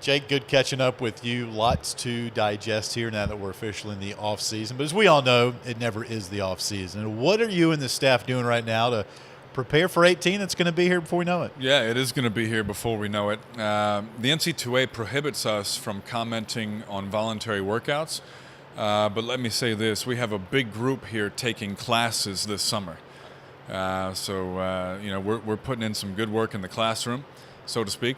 Jake, good catching up with you. Lots to digest here now that we're officially in the off season. But as we all know, it never is the off season. What are you and the staff doing right now to prepare for 18 that's going to be here before we know it? Yeah, it is going to be here before we know it. The NC2A prohibits us from commenting on voluntary workouts. But let me say this, we have a big group here taking classes this summer. We're putting in some good work in the classroom, so to speak.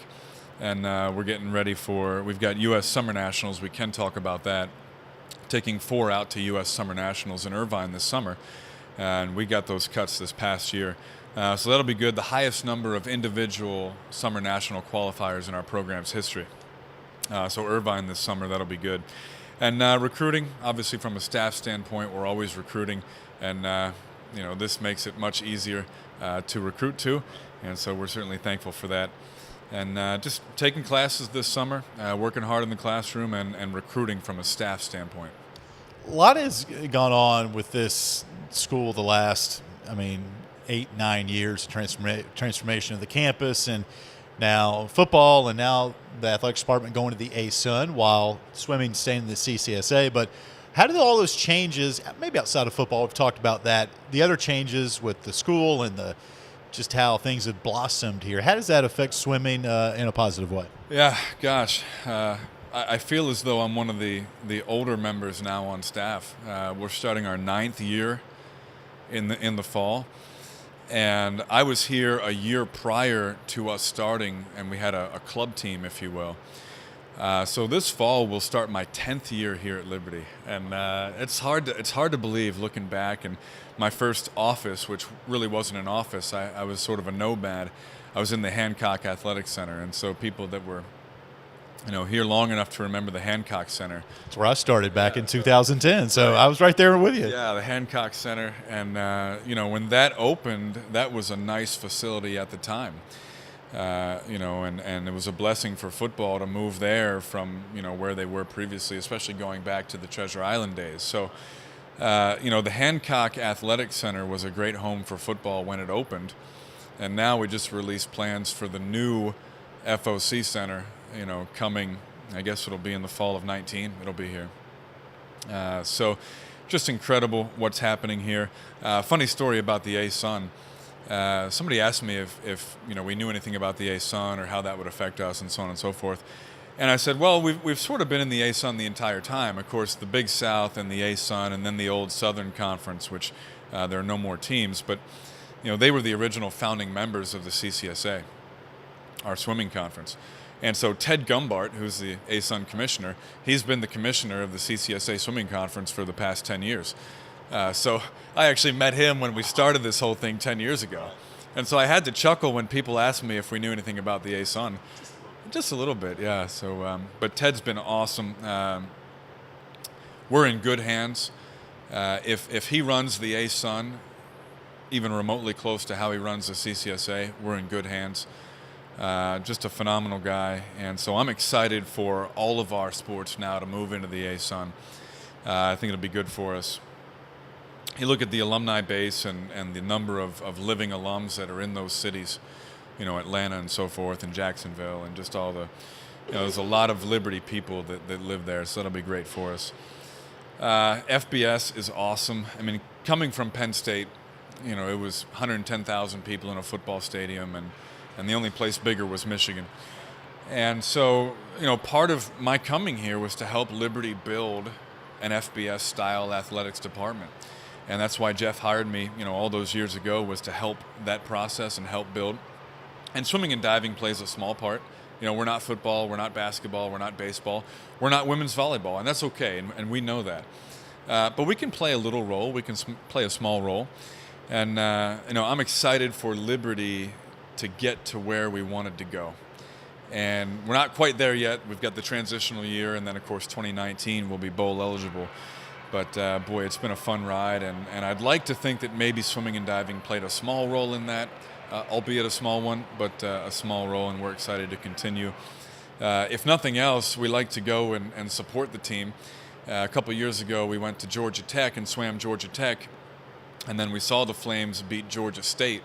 And we're getting ready we've got U.S. Summer Nationals. We can talk about that. Taking 4 out to U.S. Summer Nationals in Irvine this summer. And we got those cuts this past year. So that'll be good. The highest number of individual Summer National qualifiers in our program's history. So Irvine this summer, that'll be good. And recruiting, obviously from a staff standpoint, we're always recruiting. And, this makes it much easier to recruit to. And so we're certainly thankful for that. And just taking classes this summer, working hard in the classroom and recruiting from a staff standpoint. A lot has gone on with this school the last, 8-9 years, transformation of the campus, and now football, and now the athletics department going to the ASUN while swimming staying in the CCSA. But how did all those changes, maybe outside of football, we've talked about that, the other changes with the school and just how things have blossomed here, how does that affect swimming in a positive way? Yeah, gosh. I feel as though I'm one of the older members now on staff. We're starting our 9th year in the fall. And I was here a year prior to us starting, and we had a club team, if you will. So this fall we'll start my 10th year here at Liberty, and it's hard to believe looking back. And my first office, which really wasn't an office, I was sort of a nomad. I was in the Hancock Athletic Center, and so people that were here long enough to remember the Hancock Center. That's where I started back in 2010, so right. I was right there with you. Yeah, the Hancock Center, and when that opened, that was a nice facility at the time. And it was a blessing for football to move there from, where they were previously, especially going back to the Treasure Island days. So, the Hancock Athletic Center was a great home for football when it opened. And now we just released plans for the new FOC Center, coming, I guess it'll be in the fall of 19. It'll be here. So just incredible what's happening here. Funny story about the ASUN. Somebody asked me if we knew anything about the ASUN or how that would affect us and so on and so forth. And I said, well, we've sort of been in the ASUN the entire time. Of course, the Big South and the ASUN, and then the old Southern Conference, which there are no more teams. But, they were the original founding members of the CCSA, our swimming conference. And so Ted Gumbart, who's the ASUN commissioner, he's been the commissioner of the CCSA swimming conference for the past 10 years. So I actually met him when we started this whole thing 10 years ago. And so I had to chuckle when people asked me if we knew anything about the ASUN. Just a little bit, yeah. So, but Ted's been awesome. We're in good hands. If he runs the ASUN even remotely close to how he runs the CCSA, we're in good hands. Just a phenomenal guy. And so I'm excited for all of our sports now to move into the ASUN. I think it'll be good for us. You look at the alumni base and the number of living alums that are in those cities, Atlanta and so forth, and Jacksonville, and just all the, there's a lot of Liberty people that live there, so that'll be great for us. FBS is awesome. Coming from Penn State, it was 110,000 people in a football stadium, and the only place bigger was Michigan. And so, part of my coming here was to help Liberty build an FBS-style athletics department. And that's why Jeff hired me, all those years ago, was to help that process and help build. And swimming and diving plays a small part. We're not football, we're not basketball, we're not baseball, we're not women's volleyball, and that's okay, and we know that. But we can play a little role, we can play a small role. And, I'm excited for Liberty to get to where we wanted to go. And we're not quite there yet. We've got the transitional year, and then, of course, 2019 will be bowl eligible. But, boy, it's been a fun ride, and I'd like to think that maybe swimming and diving played a small role in that, albeit a small one, but a small role, and we're excited to continue. If nothing else, we like to go and support the team. A couple years ago, we went to Georgia Tech and swam Georgia Tech, and then we saw the Flames beat Georgia State.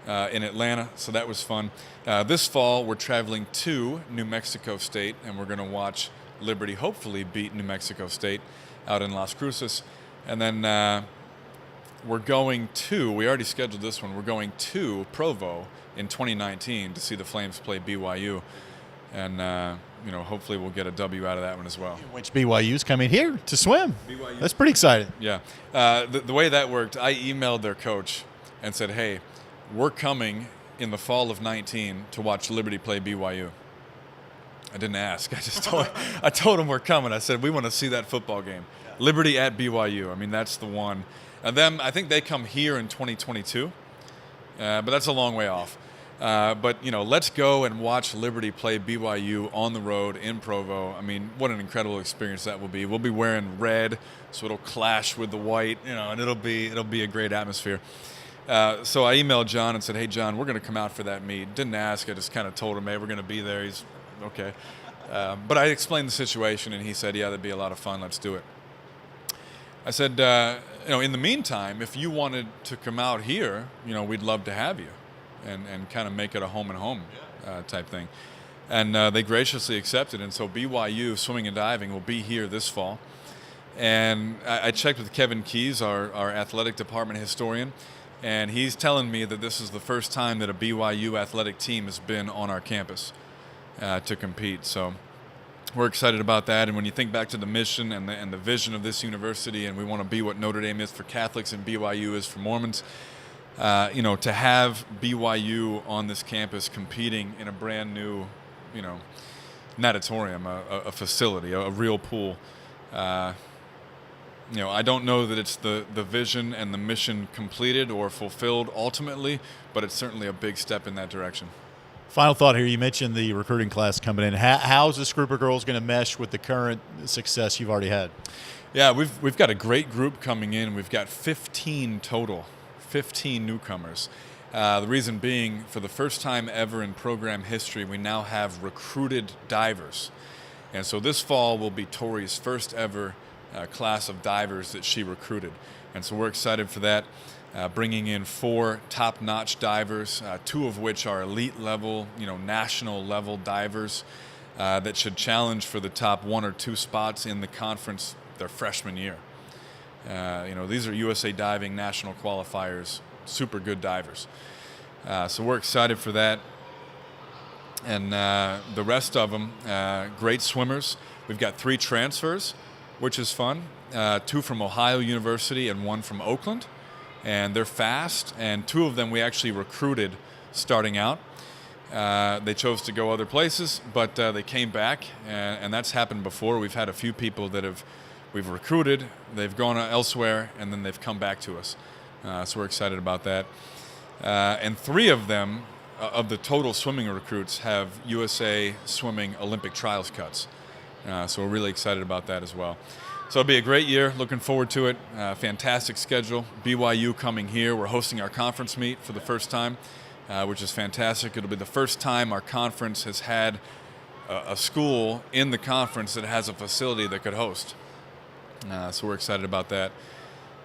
in Atlanta, so that was fun. This fall, we're traveling to New Mexico State, and we're going to watch Liberty hopefully beat New Mexico State out in Las Cruces. And then we already scheduled this one, we're going to Provo in 2019 to see the Flames play BYU. And, hopefully we'll get a W out of that one as well. Which BYU's coming here to swim. BYU. That's pretty exciting. Yeah. The way that worked, I emailed their coach and said, hey, we're coming in the fall of 19 to watch Liberty play BYU. I didn't ask. I told them we're coming. I said, we want to see that football game. Yeah. Liberty at BYU. I mean, that's the one. And then I think they come here in 2022, but that's a long way off. But let's go and watch Liberty play BYU on the road in Provo. I mean, what an incredible experience that will be. We'll be wearing red, so it'll clash with the white, and it'll be a great atmosphere. So I emailed John and said, hey, John, we're going to come out for that meet. Didn't ask. I just kind of told him, hey, we're going to be there. He's okay. But I explained the situation, and he said, yeah, that'd be a lot of fun. Let's do it. I said, in the meantime, if you wanted to come out here, we'd love to have you and kind of make it a home and home type thing. And they graciously accepted. And so BYU Swimming and Diving will be here this fall. And I checked with Kevin Keys, our athletic department historian, and he's telling me that this is the first time that a BYU athletic team has been on our campus to compete. So we're excited about that. And when you think back to the mission and the vision of this university, and we want to be what Notre Dame is for Catholics and BYU is for Mormons, to have BYU on this campus competing in a brand new, natatorium, a facility, a real pool. I don't know that it's the vision and the mission completed or fulfilled ultimately, but it's certainly a big step in that direction. Final thought here. You mentioned the recruiting class coming in. How's this group of girls going to mesh with the current success you've already had? Yeah, we've got a great group coming in. We've got 15 total, 15 newcomers. The reason being, for the first time ever in program history, we now have recruited divers. And so this fall will be Tori's first ever class of divers that she recruited. And so we're excited for that, bringing in 4 top-notch divers, 2 of which are elite level, national level divers that should challenge for the top 1 or 2 spots in the conference their freshman year. These are USA Diving national qualifiers, super good divers. So we're excited for that. And the rest of them, great swimmers. We've got 3 transfers, which is fun. 2 from Ohio University and 1 from Oakland. And they're fast, and 2 of them we actually recruited starting out. They chose to go other places, but they came back, and that's happened before. We've had a few people that we've recruited, they've gone elsewhere, and then they've come back to us. So we're excited about that. And 3 of them, of the total swimming recruits, have USA Swimming Olympic trials cuts. So we're really excited about that as well. So it'll be a great year. Looking forward to it. Fantastic schedule. BYU coming here. We're hosting our conference meet for the first time, which is fantastic. It'll be the first time our conference has had a school in the conference that has a facility that could host. So we're excited about that.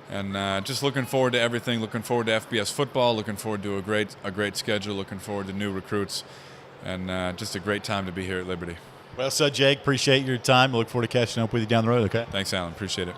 And just looking forward to everything. Looking forward to FBS football. Looking forward to a great schedule. Looking forward to new recruits. And just a great time to be here at Liberty. Well said, Jake. Appreciate your time. Look forward to catching up with you down the road, okay? Thanks, Alan. Appreciate it.